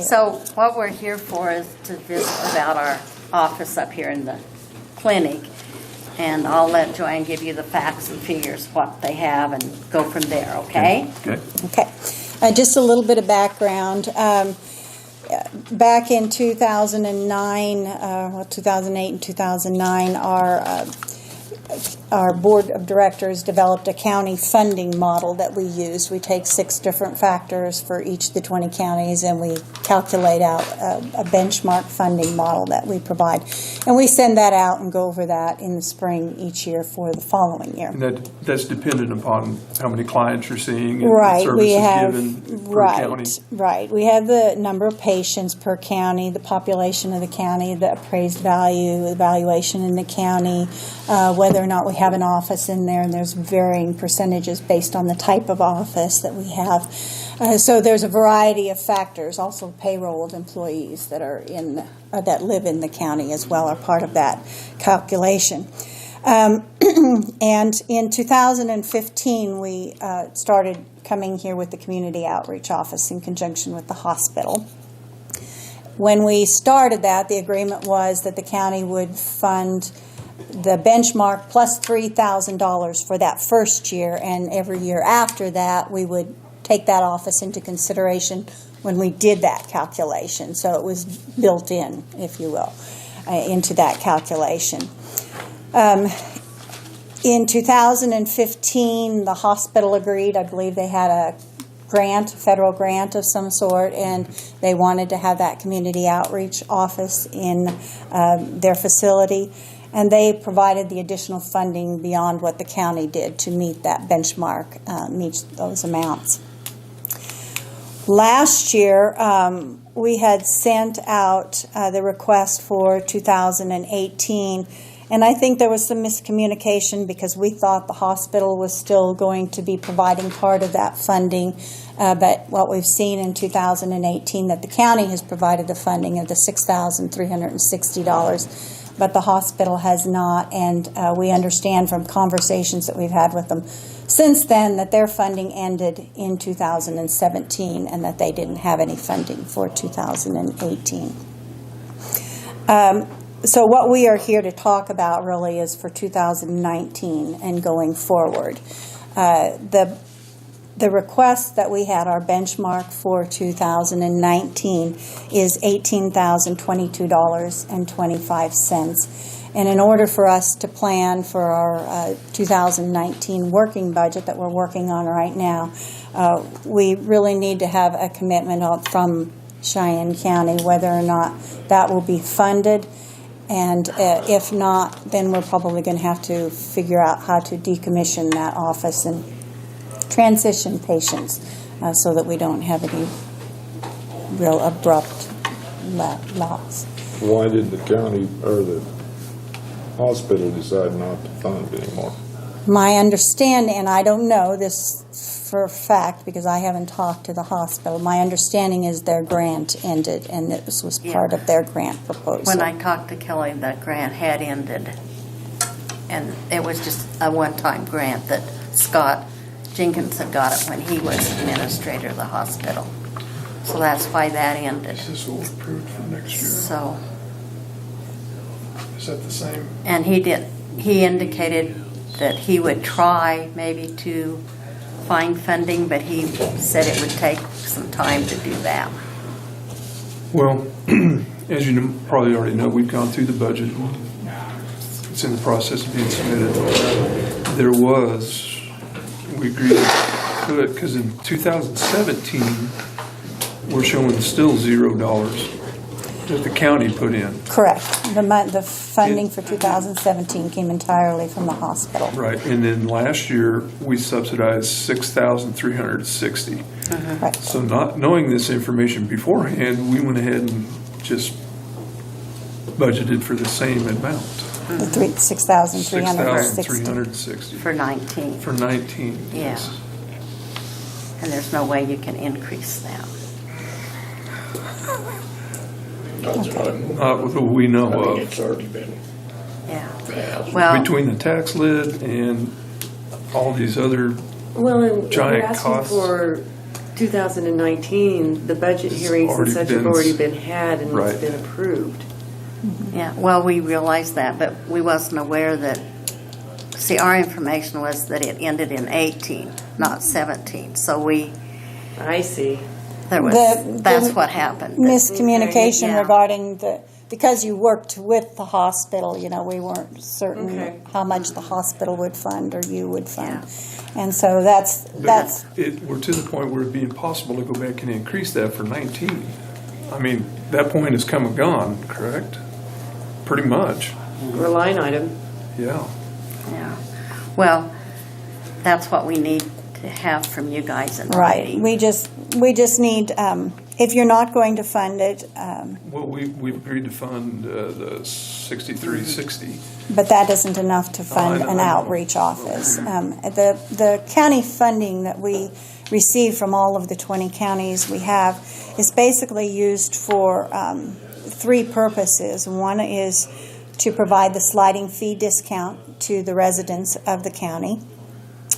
So what we're here for is to visit about our office up here in the clinic. And I'll let Joanne give you the facts and figures, what they have, and go from there, okay? Okay. Just a little bit of background. Back in 2009, 2008 and 2009, our board of directors developed a county funding model that we use. We take 6 different factors for each of the 20 counties, and we calculate out a benchmark funding model that we provide. And we send that out and go over that in the spring each year for the following year. And that's dependent upon how many clients you're seeing and Right, services we have given per county. Right. We have the number of patients per county, the population of the county, the appraised value, the valuation in the county, whether or not we have an office in there, and there's varying percentages based on the type of office that we have. So there's a variety of factors. Also, payroll of employees that are that live in the county as well are part of that calculation. And in 2015, we started coming here with the community outreach office in conjunction with the hospital. When we started that, the agreement was that the county would fund the benchmark plus $3,000 for that first year, and every year after that, we would take that office into consideration when we did that calculation. So it was built in, if you will, into that calculation. In 2015, the hospital agreed. I believe they had a federal grant of some sort, and they wanted to have that community outreach office in their facility. And they provided the additional funding beyond what the county did to meet that benchmark, meet those amounts. Last year, we had sent out the request for 2018, and I think there was some miscommunication because we thought the hospital was still going to be providing part of that funding, but what we've seen in 2018 that the county has provided the funding of the $6,360, but the hospital has not, and we understand from conversations that we've had with them since then that their funding ended in 2017 and that they didn't have any funding for 2018. So what we are here to talk about really is for 2019 and going forward. The request that we had, our benchmark for 2019, is $18,022.25. And in order for us to plan for our 2019 working budget that we're working on right now, we really need to have a commitment from Cheyenne County whether or not that will be funded. And if not, then we're probably going to have to figure out how to decommission that office and transition patients so that we don't have any real abrupt loss. Why did the county or the hospital decide not to fund anymore? My understanding, and I don't know this for a fact because I haven't talked to the hospital, my understanding is their grant ended and this was part of their grant proposal. When I talked to Kelly, that grant had ended. And it was just a one-time grant that Scott Jenkins had got it when he was administrator of the hospital. So that's why that ended. Is this all approved for next year? So, Is that the same? and he indicated that he would try maybe to find funding, but he said it would take some time to do that. Well, as you probably already know, we've gone through the budget. It's in the process of being submitted. We agreed to do it because in 2017, we're showing still $0 that the county put in. Correct. The funding for 2017 came entirely from the hospital. Right, and then last year, we subsidized $6,360. Right. So not knowing this information beforehand, we went ahead and just budgeted for the same amount. The $6,360. $6,360. For 19. For 19, Yeah. yes. And there's no way you can increase that. Not with what we know I think of. it's already been Yeah. passed. Well, Between the tax lid and all these other Well, and we're giant asking costs. for 2019, the budget It's hearings and already such been- have already been had and Right. it's been approved. Yeah, well, we realized that, but we wasn't aware that, see, our information was that it ended in 18, not 17. So I see. that's what happened. Miscommunication Yeah. regarding because you worked with the hospital, we weren't certain Okay. how much the hospital would fund or you would fund. And so that's, We're to the point where it'd be impossible to go back and increase that for 19. I mean, that point has come and gone, correct? Pretty much, Or a line item. yeah. Yeah. Well, that's what we need to have from you guys in right. writing. We just need, if you're not going to fund it, Well, we've agreed to fund the 6360. but that isn't enough to fund I know. an outreach office. The county funding that we receive from all of the 20 counties we have is basically used for three purposes. One is to provide the sliding fee discount to the residents of the county,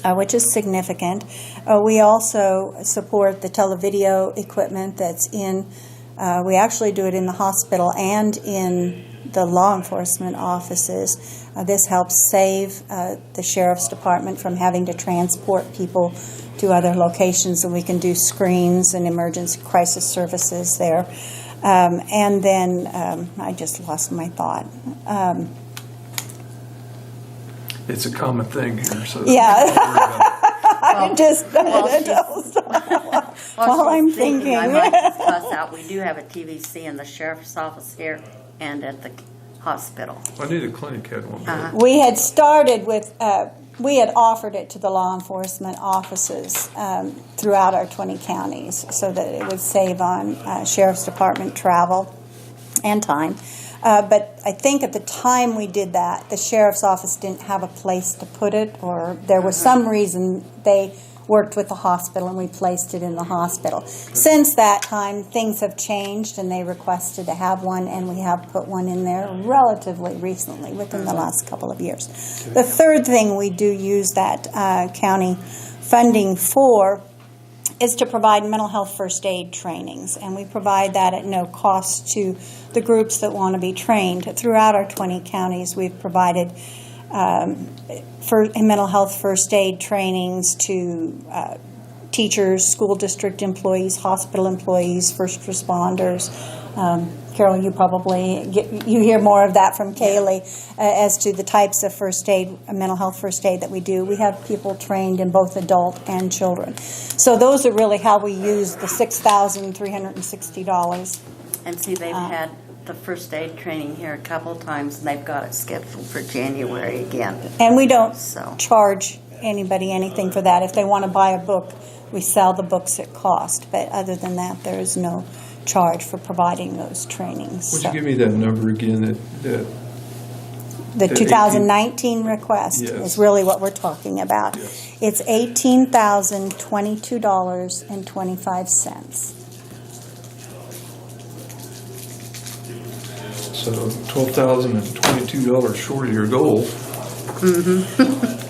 which is significant. We also support the televideo equipment that's in, we actually do it in the hospital and in the law enforcement offices. This helps save the sheriff's department from having to transport people to other locations, and we can do screens and emergency crisis services there. And then I just lost my thought. It's a common thing here, so. Yeah. Well, Just well, while I'm she's thinking. I might just bust out. We do have a TVC in the sheriff's office here and at the hospital. I knew the clinic had one. but- We had started with, we had offered it to the law enforcement offices throughout our 20 counties so that it would save on sheriff's department travel and time. But I think at the time we did that, the sheriff's office didn't have a place to put it, or there was some reason they worked with the hospital and we placed it in the hospital. Since that time, things have changed and they requested to have one, and we have put one in there relatively recently, within the last couple of years. The third thing we do use that county funding for is to provide mental health first aid trainings, and we provide that at no cost to the groups that want to be trained. Throughout our 20 counties, we've provided for mental health first aid trainings to teachers, school district employees, hospital employees, first responders. Carol, you probably you hear more of that from Kaylee as to the types of first aid, mental health first aid that we do. We have people trained in both adult and children. So those are really how we use the $6,360. And see, they've had the first aid training here a couple of times, and they've got it scheduled for January again. And we don't So. charge anybody anything for that. If they want to buy a book, we sell the books at cost. But other than that, there is no charge for providing those trainings. Would So you give me that number again, that the 18 2019 request Yes. is really what we're talking about. Yes. It's $18,022.25. so $12,022 short of your goal.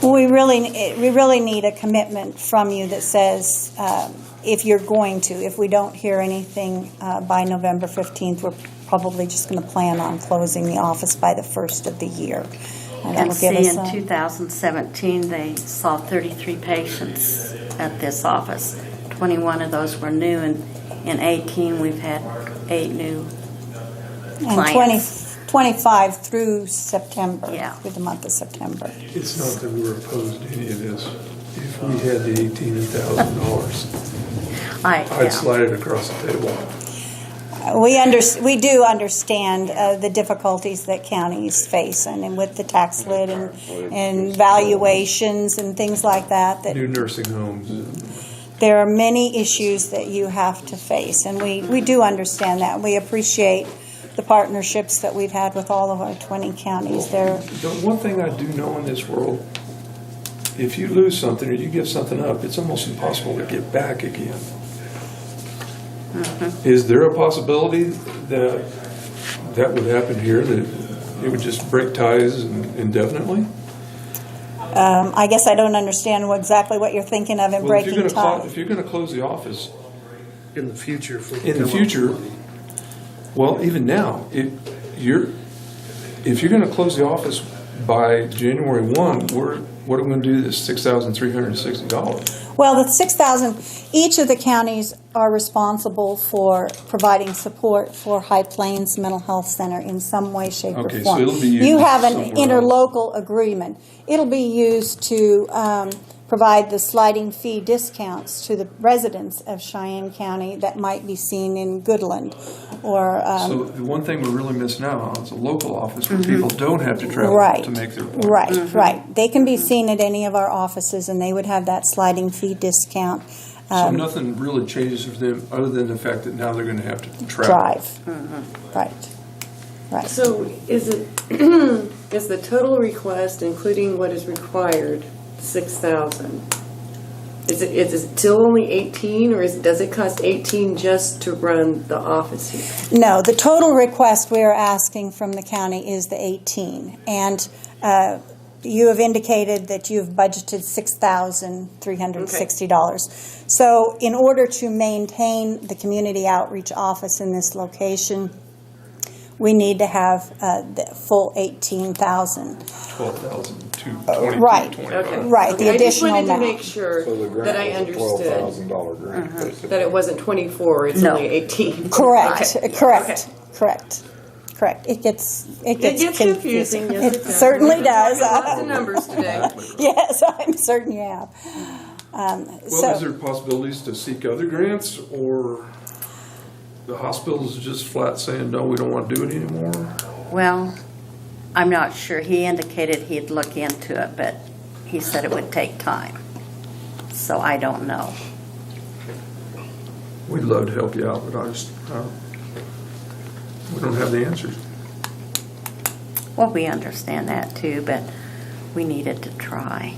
We really need a commitment from you that says if you're going to. If we don't hear anything by November 15th, we're probably just going to plan on closing the office by the first of the year. And that'll see, give us in 2017, they saw 33 patients at this office. 21 of those were new, and in 18, we've had 8 new and clients. 25 through September, Yeah. through the month of September. It's not that we're opposed to any of this. If we had the $18,000, I'd Yeah. slide it across the table. We do understand the difficulties that counties face, and with the tax lid and valuations and things like that, that New nursing homes. there are many issues that you have to face, and we do understand that. We appreciate the partnerships that we've had with all of our 20 counties. The one thing I do know in this world, if you lose something or you give something up, it's almost impossible to get back again. Is there a possibility that that would happen here, that it would just break ties indefinitely? I guess I don't understand exactly what you're thinking of in Well, if you're breaking gonna ties. if you're going to close the office, in the future. If we In the come up with future, money. well, even now, if you're going to close the office by January 1, what are we going to do this $6,360? Well, the 6,000, each of the counties are responsible for providing support for High Plains Mental Health Center in some way, shape, or Okay, so form. it'll be You used have an somewhere else. interlocal agreement. It'll be used to provide the sliding fee discounts to the residents of Cheyenne County that might be seen in Goodland or So the one thing we're really missing out on is a local office where people don't have to travel Right, to make their appointments. right. They can be seen at any of our offices, and they would have that sliding fee discount. So nothing really changes for them, other than the fact that now they're going to have to travel. Drive. Right. Right. So is it, is the total request, including what is required, 6,000? Is it still only 18, or does it cost 18 just to run the office here? No, the total request we are asking from the county is the 18. And you have indicated that you've budgeted $6,360. So in order to maintain the community outreach office in this location, we need to have the full 18,000. 12,000 to 22, Right. 25. Okay. Right, the Okay, additional I just wanted amount. to make sure So the that I grant was a understood, $12,000 grant, basically. that it wasn't 24, it's No. only 18. Correct, Okay. correct, Okay. correct, correct. It gets Gets confusing, yes, It it does. certainly We've does. been talking lots of numbers today. Yes, I'm certain you have. Well, So- is there possibilities to seek other grants, or the hospital's just flat saying, no, we don't want to do it anymore? Well, I'm not sure. He indicated he'd look into it, but he said it would take time. So I don't know. We'd love to help you out, but we don't have the answers. Well, we understand that too, but we needed to try.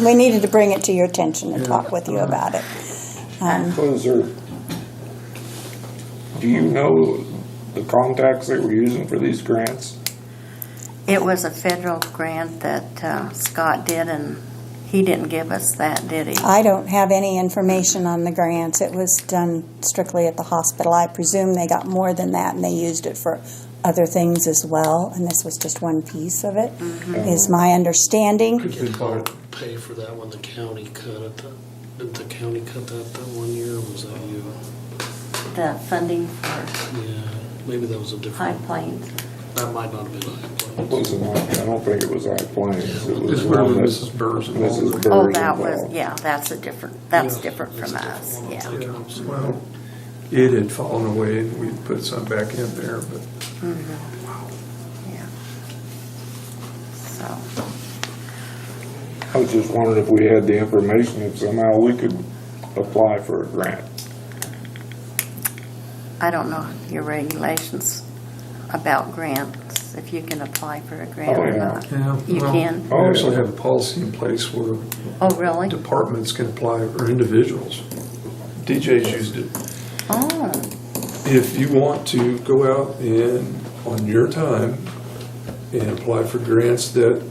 We needed to bring it to your attention and talk with you about it. So is there, do you know the contacts they were using for these grants? It was a federal grant that Scott did, and he didn't give us that, did he? I don't have any information on the grants. It was done strictly at the hospital. I presume they got more than that, and they used it for other things as well, and this was just one piece of it, is my understanding. Could've been part of- Pay for that when the county cut it. Didn't the county cut that 1 year, or was that you? The funding for Yeah, maybe that was a High different, Plains. that might not have been High It Plains. wasn't, I don't think it was High Plains. It was This is where one that- Mrs. Burrs and all Mrs. that. Burrs Oh, that involved. was, yeah, that's Yeah, different from that's a us, different one. yeah. I'm thinking of. Well, it had fallen away, and we put some back in there, but Yeah. So, I was just wondering if we had the information, if somehow we could apply for a grant. I don't know your regulations about grants, if you can apply for a grant Oh, or yeah. not. yeah. You well, can? We actually have a policy in place where Oh, really? departments can apply, or individuals. DJ's used it. Oh, If you want to go out and, on your time, and apply for grants that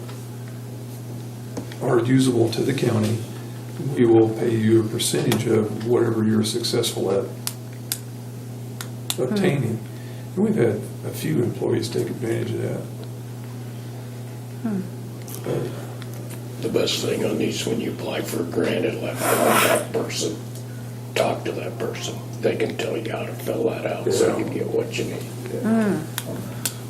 are usable to the county, we will pay you a percentage of whatever you're successful at obtaining. And we've had a few employees take advantage of that. The best thing on these, when you apply for a grant, is let that person, talk to that person. They can tell you how to fill that out, so you get what you need.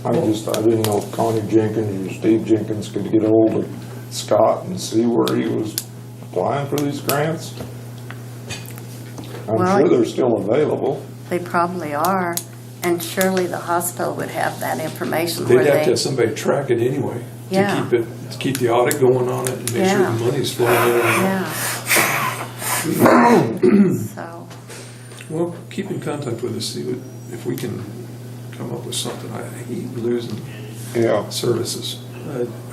I didn't know if Connie Jenkins or Steve Jenkins could get hold of Scott and see where he was applying for these grants. I'm Well, sure they're still available. they probably are, and surely the hospital would have that information They'd where have to they, have somebody track it anyway, Yeah. to keep the audit going on it, and make sure Yeah. the money's flowing in. yeah. So, Well, keep in contact with us, see if we can come up with something. I hate losing Yeah. services.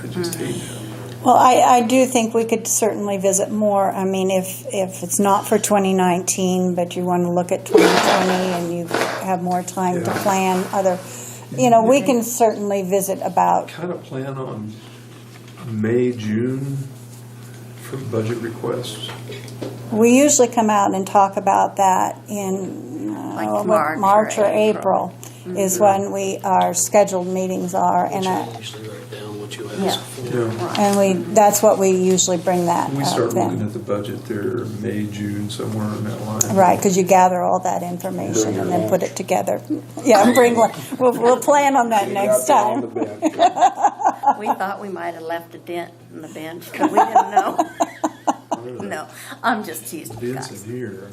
I just hate that. Well, I do think we could certainly visit more. I mean, if it's not for 2019, but you want to look at 2020 and you have more time to Yeah. plan we can certainly visit about, Kind of plan on May, June for budget requests. We usually come out and talk about that in Like what, March or or April is when our scheduled meetings are, But and you usually write down what you Yeah. ask for. Yeah. that's what we usually bring that We up start looking then. at the budget there, May, June, somewhere in that line. Right, because you gather all that information Bring and your then put it together. Yeah, we'll plan on that next On the time. bench. We thought we might have left a dent in the bench, but we didn't know. No, I'm just teasing you Bids guys. in here.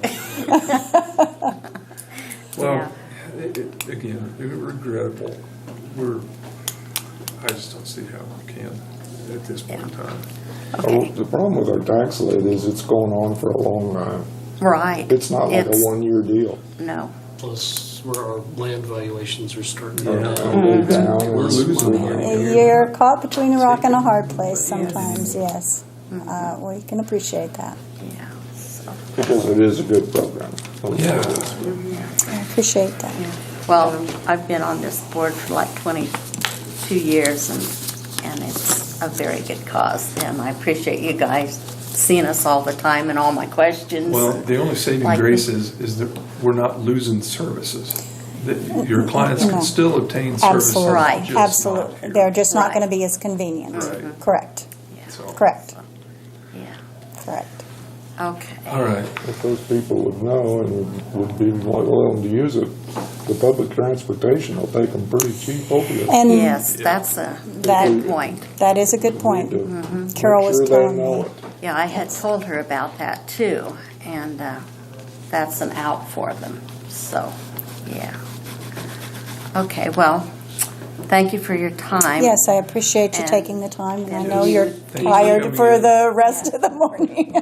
Well, again, regrettable. I just don't see how we can at this point in time. Okay. The problem with our tax lid is it's going on for a long time. Right. It's not like a It's- one-year deal. No. Plus, where our land valuations are starting to Yeah. go down. Way down, and We're losing money. You're caught between a rock and a hard place sometimes, yes. We can appreciate that. Yeah. So, Because it is a good program. Yeah. I appreciate that. well, I've been on this board for like 22 years, and it's a very good cause. And I appreciate you guys seeing us all the time and all my questions. Well, the only saving Like- grace is that we're not losing services. That your clients No. can still obtain services. Absolutely, Right. just not absolutely. here. They're just not Right. going to be as convenient. Right. Correct, Yeah. So, correct, Yeah. correct. Okay. all right. If those people would know and would be willing to use it, the public transportation will take them pretty cheap over there. And Yes, that's a That- good point. that is a good point. Need to Carol make was sure they telling know me. it. Yeah, I had told her about that too, and that's an out for them. So, yeah. Okay, well, thank you for your time. Yes, I appreciate you And- taking the time, and I and know you- you're Thank you. tired for the rest of the morning.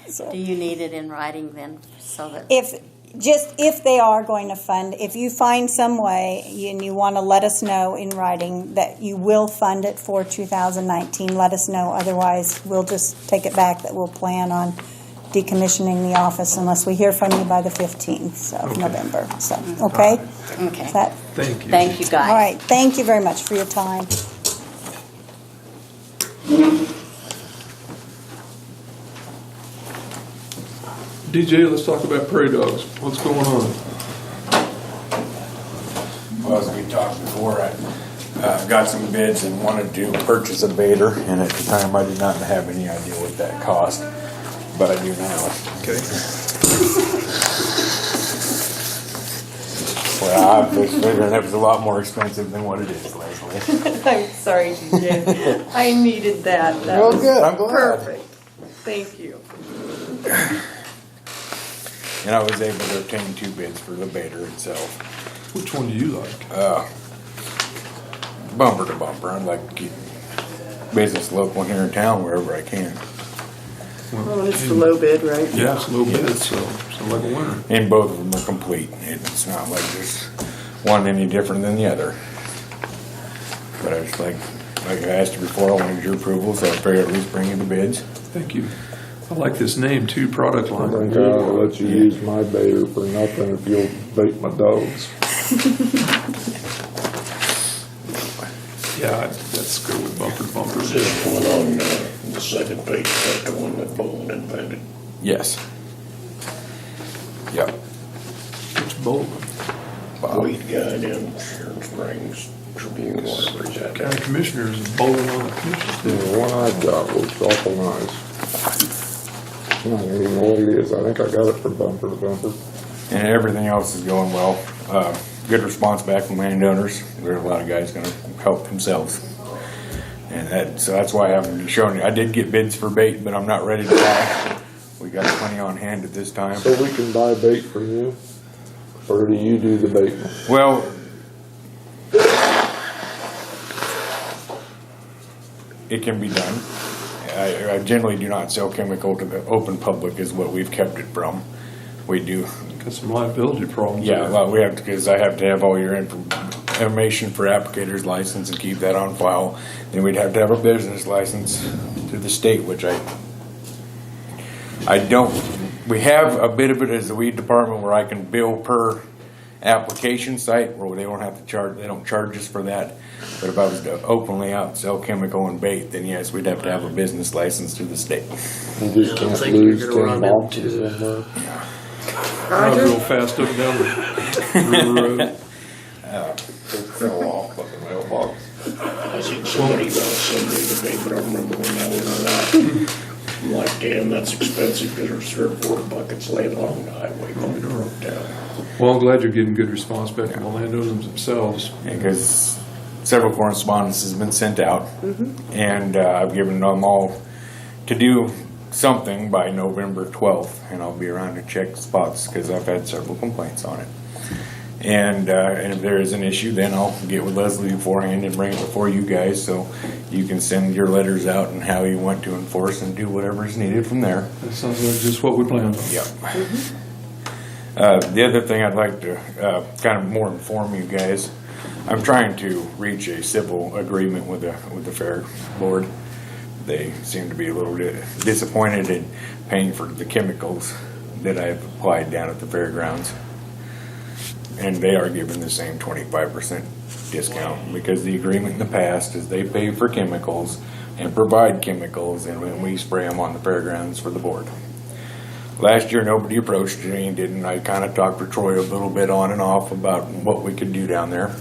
So, Do you need it in writing then, so that? if they are going to fund, if you find some way and you want to let us know in writing that you will fund it for 2019, let us know. Otherwise, we'll just take it back that we'll plan on decommissioning the office unless we hear from you by the 15th of Okay. November. So, okay? Okay. Is that, Thank you. Thank you, guys. all right, thank you very much for your time. DJ, let's talk about prairie dogs. What's going on? Well, as we talked before, I got some bids and wanted to purchase a baiter, and at the time I did not have any idea what that cost, but I do now. Okay. Well, I was figuring it was a lot more expensive than what it is, Leslie. I'm sorry, DJ. I needed that. That Well, was good, I'm glad. perfect. Thank you. And I was able to obtain 2 bids for the baiter itself. Which one do you like? Bumper to bumper, I'd like to keep business local here in town wherever I can. Well, it's the low bid, right? Yeah, it's a little bit, so like a winner. And both of them are complete. It's not like there's one any different than the other. But I was like I asked you before, I wanted your approval, so I figured at least bring you the bids. Thank you. I like this name too, product I line. think I'll let you use my baiter for nothing if you'll bait my dogs. Yeah, that's good with bumper to bumper. Is this one on the second page, that's the one that Bolton invented? Yes. Yep. Which Bolton? Weed guy in Sharon Springs Tribune, whatever he's at. County Commissioners is bowling on the commissioners. The one I've got looks awful nice. I don't even know what it is. I think I got it for bumper to bumper. And everything else is going well. Good response back from landowners. There's a lot of guys gonna help themselves. And so that's why I haven't been showing you. I did get bids for bait, but I'm not ready to buy. We got plenty on hand at this time. So we can buy bait from you? Or do you do the baiting? Well, it can be done. I generally do not sell chemical to the open public is what we've kept it from. We do. Got some liability problems. Yeah, there. well, we have to, because I have to have all your information for applicator's license and keep that on file. Then we'd have to have a business license through the state, which I don't. We have a bit of it as the weed department where I can bill per application site where they don't have to charge, they don't charge us for that. But if I was to openly out sell chemical and bait, then yes, we'd have to have a business license through the state. You I just don't can't think you're lose gonna 10 run boxes into in there. Drive Roger? real fast up and down the river road. It fell off like a mailbox. I seen somebody got Sunday today, but I don't remember when that was out. I'm like, damn, that's expensive, because there's 3 or 4 buckets laying along the highway going to broke down. Well, I'm glad you're getting good response back from the landowners themselves. Because several correspondence has been sent out, and I've given them all to do something by November 12th, and I'll be around to check spots because I've had several complaints on it. And if there is an issue, then I'll get with Leslie beforehand and bring it before you guys, so you can send your letters out and how you want to enforce and do whatever is needed from there. That sounds like just what we planned on. Yep. The other thing I'd like to kind of more inform you guys, I'm trying to reach a civil agreement with the fair board. They seem to be a little bit disappointed in paying for the chemicals that I've applied down at the fairgrounds. And they are given the same 25% discount because the agreement in the past is they pay for chemicals and provide chemicals, and when we spray them on the fairgrounds for the board. Last year, nobody approached me and didn't. I kind of talked to Troy a little bit on and off about what we could do down there.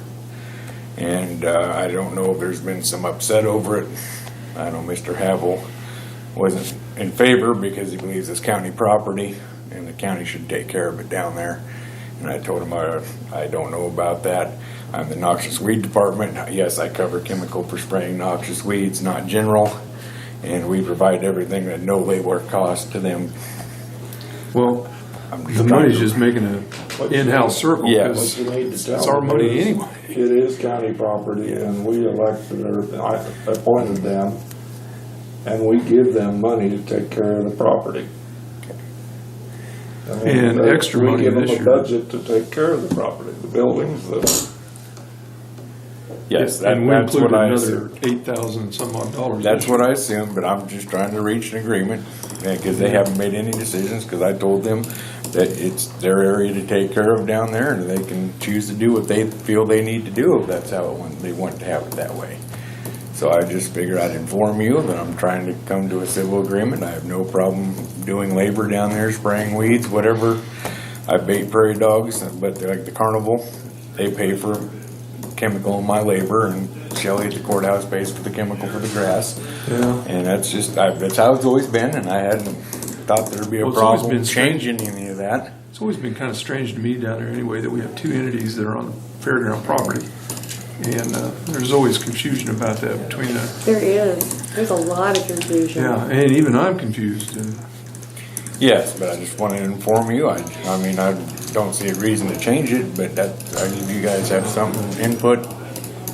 And I don't know if there's been some upset over it. I know Mr. Havel wasn't in favor because he believes it's county property and the county should take care of it down there. And I told him I don't know about that. I'm the noxious weed department. Yes, I cover chemical for spraying noxious weeds, not general. And we provide everything at no labor cost to them. Well, I'm the trying money's to- just making an in-house circle Yeah. because What you need to tell it's our them money is, anyway. It is county property, and we elected, or I appointed them, and we give them money to take care of the property. I mean, And extra money We give them this a year. budget to take care of the property, the buildings, Yes, And we that's included what I another assumed. $8,000 and some odd dollars. That's this what year. I assumed, but I'm just trying to reach an agreement because they haven't made any decisions because I told them that it's their area to take care of down there and they can choose to do what they feel they need to do if that's how they want to have it that way. So I just figured I'd inform you that I'm trying to come to a civil agreement. I have no problem doing labor down there, spraying weeds, whatever. I bait prairie dogs, but like the carnival, they pay for chemical in my labor, and Shelley at the courthouse pays for the chemical for the grass. Yeah. And that's just, that's how it's always been, and I hadn't thought there'd be a Well, it's always problem been strange. changing any of that. It's always been kind of strange to me down there anyway that we have two entities that are on fairground property. And there's always confusion about that between the, There is. There's a lot of confusion. yeah, and even I'm confused. And Yes, but I just wanted to inform you, I mean, I don't see a reason to change it, but that, if you guys have some input,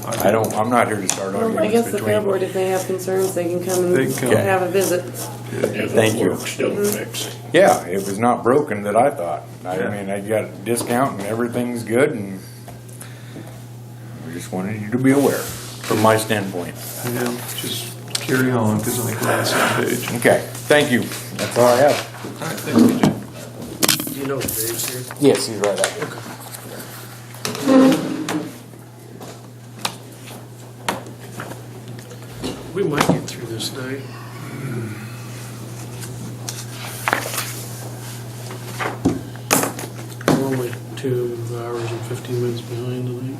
I'm not here to start Well, I arguments guess the fair between. board, if they have concerns, they can come They and can come. have a visit. If Thank it you. works, don't fix it. Yeah, it was not broken that I thought. I Yeah. mean, I got a discount and everything's good, and I just wanted you to be aware, from my standpoint. yeah, just carry on because I think we're on the same page. Okay, thank you. That's all I have. All right, thanks, BJ. Do you know if Dave's here? Yes, he's right out there. We might get through this day. We're only 2 hours and 15 minutes behind tonight.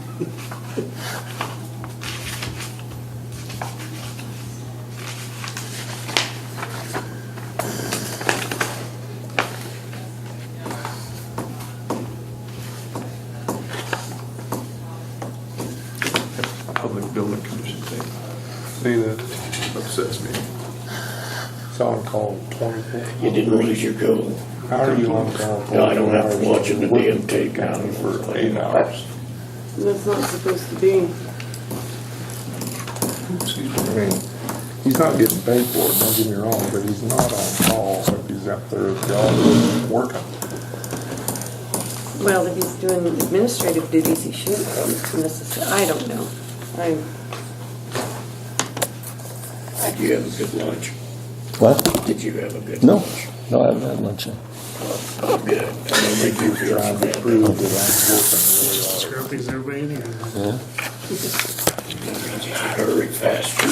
Public Building Commission thing. See, that upsets me. it's on call 24. You didn't raise your code. How are you on call? No, I don't have to 24 watch it in the hours? damn tape now. For 8 hours. That's not supposed to be. Excuse me. I mean, he's not getting paid for it, don't get me wrong, but he's not on call if he's out there at the job working. Well, if he's doing administrative duties, he shouldn't necessarily. I don't know. Did you have a good lunch? What? Did you have a good No, lunch? no, I haven't had lunch yet. Good. And then we do feel Trying some to prove that I'm Just as scrappy as everybody in here. hurry faster.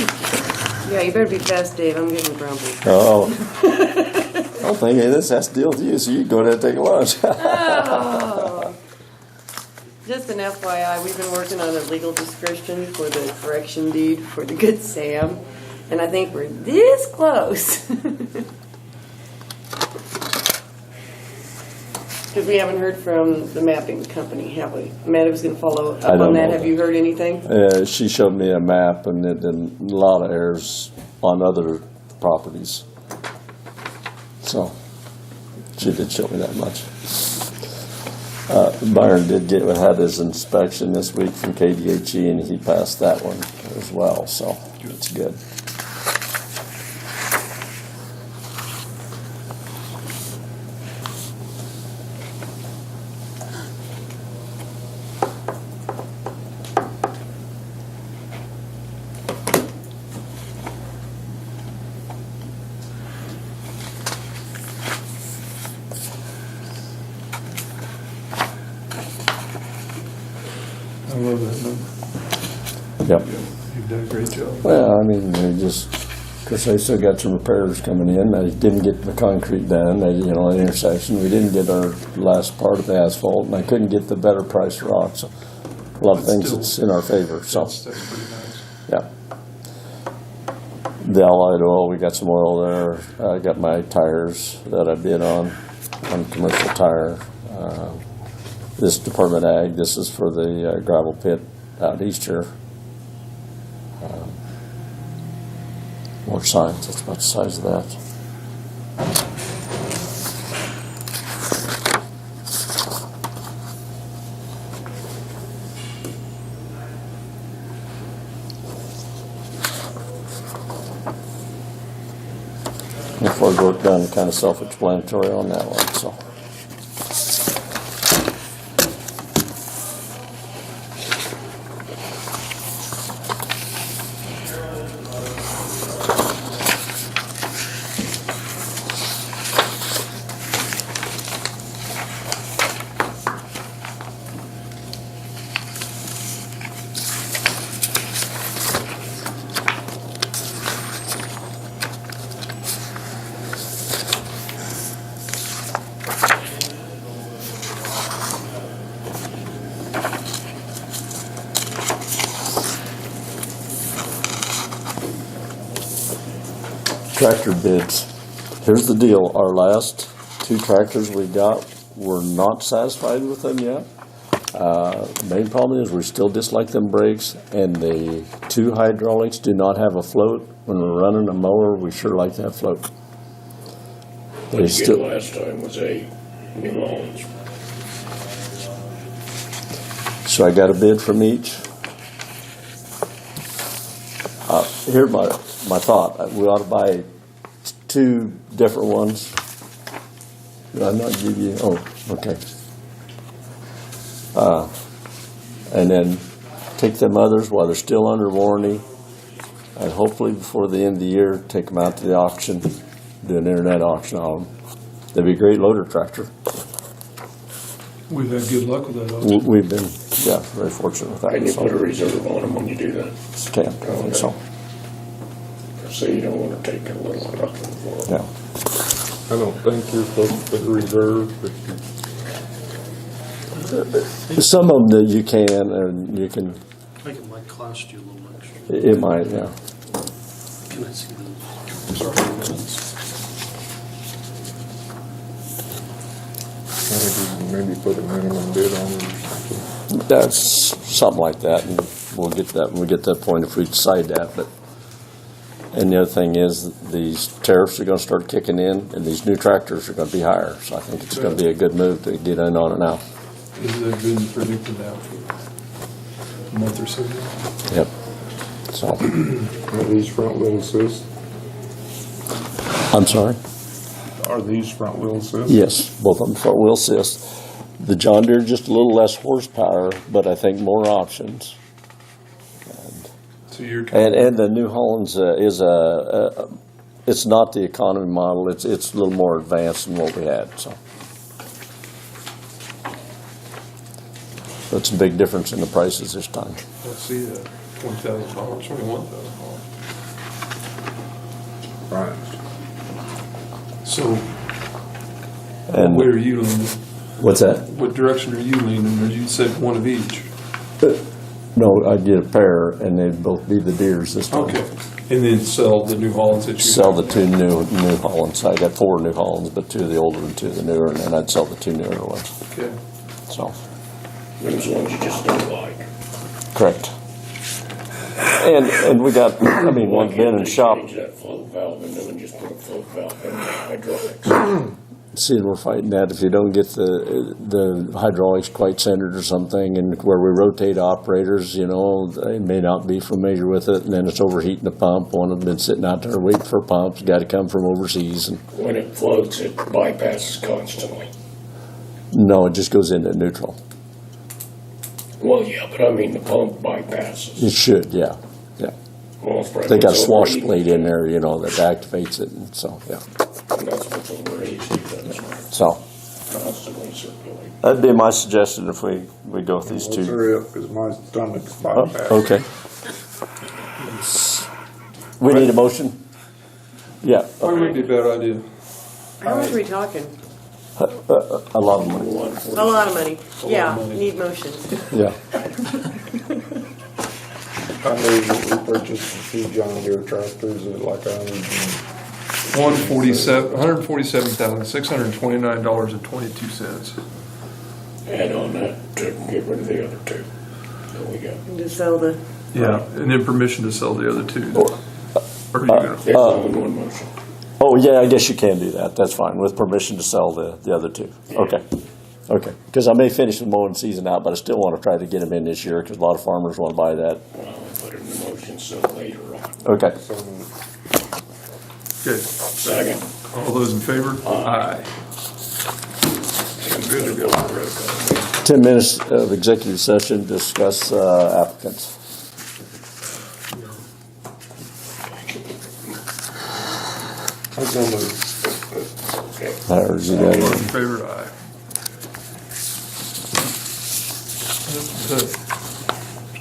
Yeah, you better be fast, Dave. I'm getting grumpy. Oh. I don't think any of this has to deal with you, so you can go ahead and take a lunch. Oh. Just an FYI, we've been working on a legal description for the correction deed for the Good Sam, and I think we're this close. Because we haven't heard from the mapping company, have we? Amanda was going to follow up I don't on that. know. Have you heard anything? She showed me a map and it did a lot of errors on other properties. So, she did show me that much. Byron had his inspection this week from KDHE and he passed that one as well, so it's good. I love that number. Yep. You've done a great job. Well, I mean, because they still got some repairs coming in. They didn't get the concrete done, an intersection. We didn't get our last part of the asphalt, and I couldn't get the better price rock. So a lot of things Still- that's in our favor, so, That's pretty nice. yeah. The Allied oil, we got some oil there. I got my tires that I bid on commercial tire. This Department Ag, this is for the gravel pit out east here. More signs, that's about the size of that. Before I work done, kind of self-explanatory on that one, so. Tractor bids. Here's the deal, our last two tractors we got, we're not satisfied with them yet. Main problem is we still dislike them brakes, and the two hydraulics do not have a float. When we're running a mower, we sure like that float. What They you get still, last time was a New Hollands. so I got a bid from each. Here's my thought, we ought to buy two different ones. Did I not give you, okay. And then take them others while they're still under warranty, and hopefully before the end of the year, take them out to the auction, do an internet auction on them. They'd be a great loader tractor. We've had good luck with that. Austin. We've been, very fortunate with that. And you so put a reserve on them when you do that. Can't, so, So you don't want to take a little nothing for them. yeah. I don't think you're supposed to put a reserve, but Some of them that you can, and you can, I think it might cost you a little extra. it might, yeah. Can I see the? I think you can maybe put a minimum bid on it or something. That's something like that, and we'll get that when we get to that point if we decide that. But and the other thing is, these tariffs are going to start kicking in, and these new tractors are going to be higher. So I think it's going to be a good move to get in on it now. They've been predicted now for a month or so now. Yep. So Are these front wheel assist? I'm sorry. Are these front wheel assist? Yes, both of them front wheel assist. The John Deere just a little less horsepower, but I think more options. So you're And the New Hollands is it's not the economy model, it's a little more advanced than what we had, so. That's a big difference in the prices this time. I see that, $20,000, $21,000. Right. So, And where are you leaning? what's that? What direction are you leaning? Or you said one of each? No, I did a pair, and they'd both be the Deers this time. Okay, and then sell the New Hollands that you Sell the have. two New Hollands. I got 4 New Hollands, but 2 of the older and 2 of the newer, and then I'd sell the 2 newer ones. Okay. So, Those ones you just don't like. correct. And we got, I mean, one's been in shop. Change that float valve in them and just put a float valve in the hydraulics. See, we're fighting that if you don't get the hydraulics quite centered or something, and where we rotate operators, you know, they may not be familiar with it, and then it's overheating the pump. One of them been sitting out there waiting for pumps, got to come from overseas, and When it floats, it bypasses constantly. no, it just goes into neutral. Well, yeah, but I mean, the pump bypasses. It should, yeah. Well, it's probably They got a what's swash overheating. plate in there, you know, that activates it, and so, yeah. And that's what's overheating, that's So, constantly circulating. that'd be my suggestion if we go with these Let's two. hurry up, because my stomach's Oh, bypassed. okay. We need a motion? Yeah, Probably would be a bad idea. How much are we talking? a lot of money, A lot of money. Yeah, money. need motions. yeah. I move that we purchased a few John Deere tractors at like $147,629.22. Add on that to get rid of the other 2 that we got. To sell the, Yeah, and then permission to sell the other 2. Or are you gonna? It's all in one motion. Oh, yeah, I guess you can do that, that's fine, with permission to sell the other 2. Okay, okay. Because I may finish the mowing season out, but I still want to try to get them in this year, because a lot of farmers want to buy that. Well, I'll put it in the motion so later on. Okay. Okay, Second. all those in favor? Aye. I'm good to go. 10 minutes of executive session, discuss applicants. I was gonna move. Okay. There's you All got those it. in favor? Aye. That's it.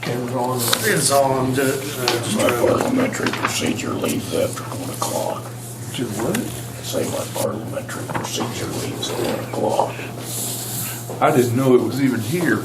Camera's on. It's on, My parliamentary procedure leaves after 1 o'clock. Did what? Say my parliamentary procedure leaves at 1 o'clock. I didn't know it was even here.